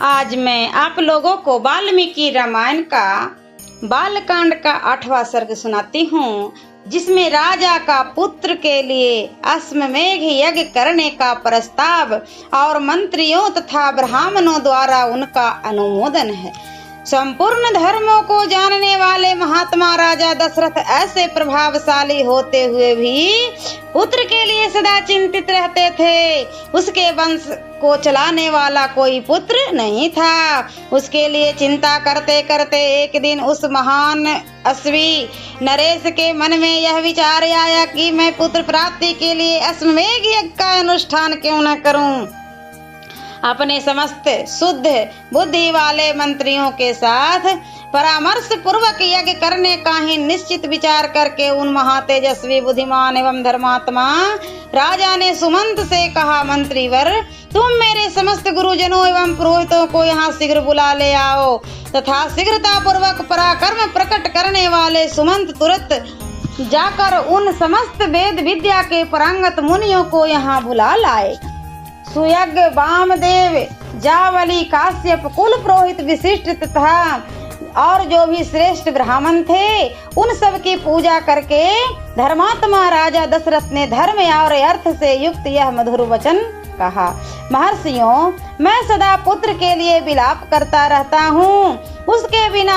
आज मैं आप लोगों को वाल्मीकि रामायण का बालकांड का 8वां सर्ग सुनाती हूँ, जिसमें राजा का पुत्र के लिए अश्वमेध यज्ञ करने का प्रस्ताव और मंत्रियों तथा ब्राह्मणों द्वारा उनका अनुमोदन है। संपूर्ण धर्मों को जानने वाले महात्मा राजा दशरथ ऐसे प्रभावशाली होते हुए भी पुत्र के लिए सदा चिंतित रहते थे। उसके वंश को चलाने वाला कोई पुत्र नहीं था। उसके लिए चिंता करते करते एक दिन उस महान अश्वी नरेश के मन में यह विचार आया कि मैं पुत्र प्राप्ति के लिए अश्वमेध यज्ञ का अनुष्ठान क्यों न करूं। अपने समस्त शुद्ध बुद्धि वाले मंत्रियों के साथ परामर्श पूर्वक यज्ञ करने का ही निश्चित विचार करके उन महातेजस्वी बुद्धिमान एवं धर्मात्मा राजा ने सुमंत से कहा, मंत्रीवर, तुम मेरे समस्त गुरुजनों एवं पुरोहितों को यहाँ शीघ्र बुला ले आओ तथा शीघ्रता पूर्वक पराक्रम प्रकट करने वाले सुमंत तुरंत जाकर उन समस्त वेद विद्या के पारंगत मुनियों को यहाँ बुला लाए। सुयज्ञ वामदेव जावली काश्यप कुल पुरोहित विशिष्ट तथा और जो भी श्रेष्ठ ब्राह्मण थे उन सब की पूजा करके धर्मात्मा राजा दशरथ ने धर्म और अर्थ से युक्त यह मधुर वचन कहा। महर्षियों, मैं सदा पुत्र के लिए विलाप करता रहता हूँ। उसके बिना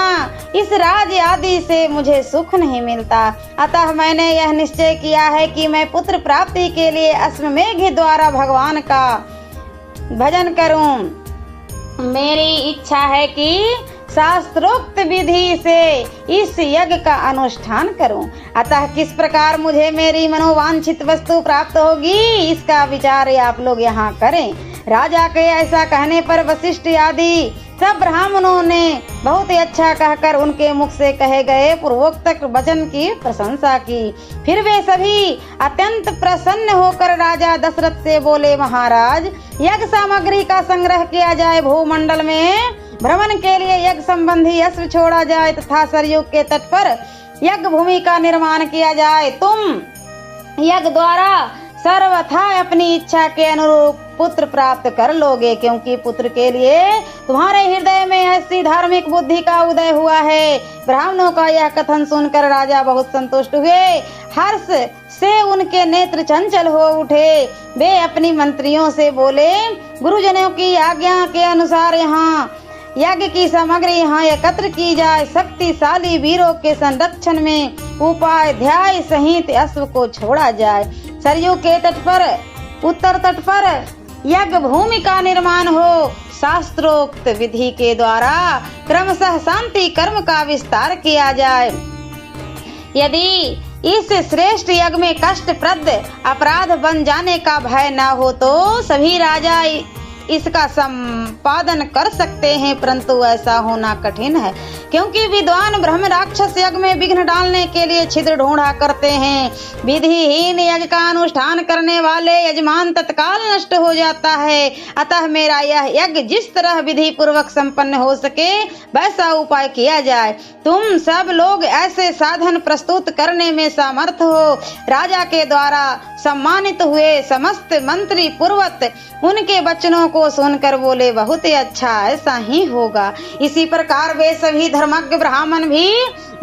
इस राज्य आदि से मुझे सुख नहीं मिलता। अतः मैंने यह निश्चय किया है कि मैं पुत्र प्राप्ति के लिए अश्वमेध द्वारा भगवान का भजन करूं। मेरी इच्छा है कि शास्त्रोक्त विधि से इस यज्ञ का अनुष्ठान करूं। अतः किस प्रकार मुझे मेरी मनोवांछित वस्तु प्राप्त होगी, इसका विचार आप लोग यहाँ करें। राजा के ऐसा कहने पर वशिष्ठ आदि सब ब्राह्मणों ने बहुत ही अच्छा कहकर उनके मुख से कहे गए पूर्वोक्त वचन की प्रशंसा की। फिर वे सभी अत्यंत प्रसन्न होकर राजा दशरथ से बोले, महाराज, यज्ञ सामग्री का संग्रह किया जाए, भूमंडल में भ्रमण के लिए यज्ञ संबंधी अश्व छोड़ा जाए तथा सरयू के तट पर यज्ञ भूमि का निर्माण किया जाए। तुम यज्ञ द्वारा सर्वथा अपनी इच्छा के अनुरूप पुत्र प्राप्त कर लोगे, क्योंकि पुत्र के लिए तुम्हारे हृदय में ऐसी धार्मिक बुद्धि का उदय हुआ है। ब्राह्मणों का यह कथन सुनकर राजा बहुत संतुष्ट हुए। हर्ष से उनके नेत्र चंचल हो उठे। वे अपनी मंत्रियों से बोले, गुरुजनों की आज्ञा के अनुसार यहाँ यज्ञ की सामग्री यहाँ एकत्र की जाए। शक्तिशाली वीरों के संरक्षण में उपाध्याय सहित अश्व को छोड़ा जाए। सरयू के तट पर उत्तर तट पर यज्ञ भूमि का निर्माण हो। शास्त्रोक्त विधि के द्वारा क्रमशः शांति कर्म का विस्तार किया जाए। यदि इस श्रेष्ठ यज्ञ में कष्टप्रद अपराध बन जाने का भय न हो तो सभी राजा इसका संपादन कर सकते हैं, परंतु ऐसा होना कठिन है, क्योंकि विद्वान ब्रह्म राक्षस यज्ञ में विघ्न डालने के लिए छिद्र ढूंढा करते हैं। विधिहीन यज्ञ का अनुष्ठान करने वाले यजमान तत्काल नष्ट हो जाता है। अतः मेरा यह यज्ञ जिस तरह विधि पूर्वक संपन्न हो सके वैसा उपाय किया जाए। तुम सब लोग ऐसे साधन प्रस्तुत करने में समर्थ हो। राजा के द्वारा सम्मानित हुए समस्त मंत्री पूर्वत उनके वचनों को सुनकर बोले, बहुत ही अच्छा, ऐसा ही होगा। इसी प्रकार वे सभी धर्मज्ञ ब्राह्मण भी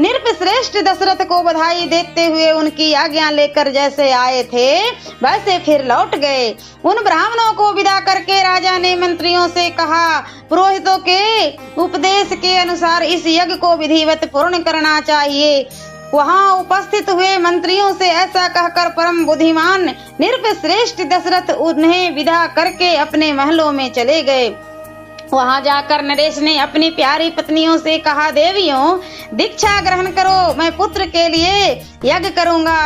नृपश्रेष्ठ दशरथ को बधाई देते हुए उनकी आज्ञा लेकर जैसे आए थे वैसे फिर लौट गए। उन ब्राह्मणों को विदा करके राजा ने मंत्रियों से कहा, पुरोहितों के उपदेश के अनुसार इस यज्ञ को विधिवत पूर्ण करना चाहिए। वहां उपस्थित हुए मंत्रियों से ऐसा कहकर परम बुद्धिमान नृपश्रेष्ठ दशरथ उन्हें विदा करके अपने महलों में चले गए। वहां जाकर नरेश ने अपनी प्यारी पत्नियों से कहा, देवियों, दीक्षा ग्रहण करो, मैं पुत्र के लिए यज्ञ करूंगा।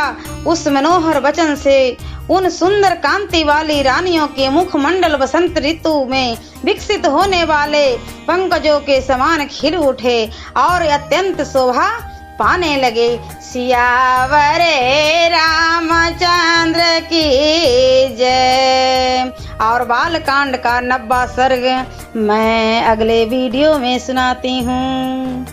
उस मनोहर वचन से उन सुंदर कांति वाली रानियों के मुखमंडल वसंत ऋतु में विकसित होने वाले पंकजों के समान खिल उठे और अत्यंत शोभा पाने लगे। सियावरे रामचंद्र की जय। और बालकांड का 90वां सर्ग मैं अगले वीडियो में सुनाती हूँ।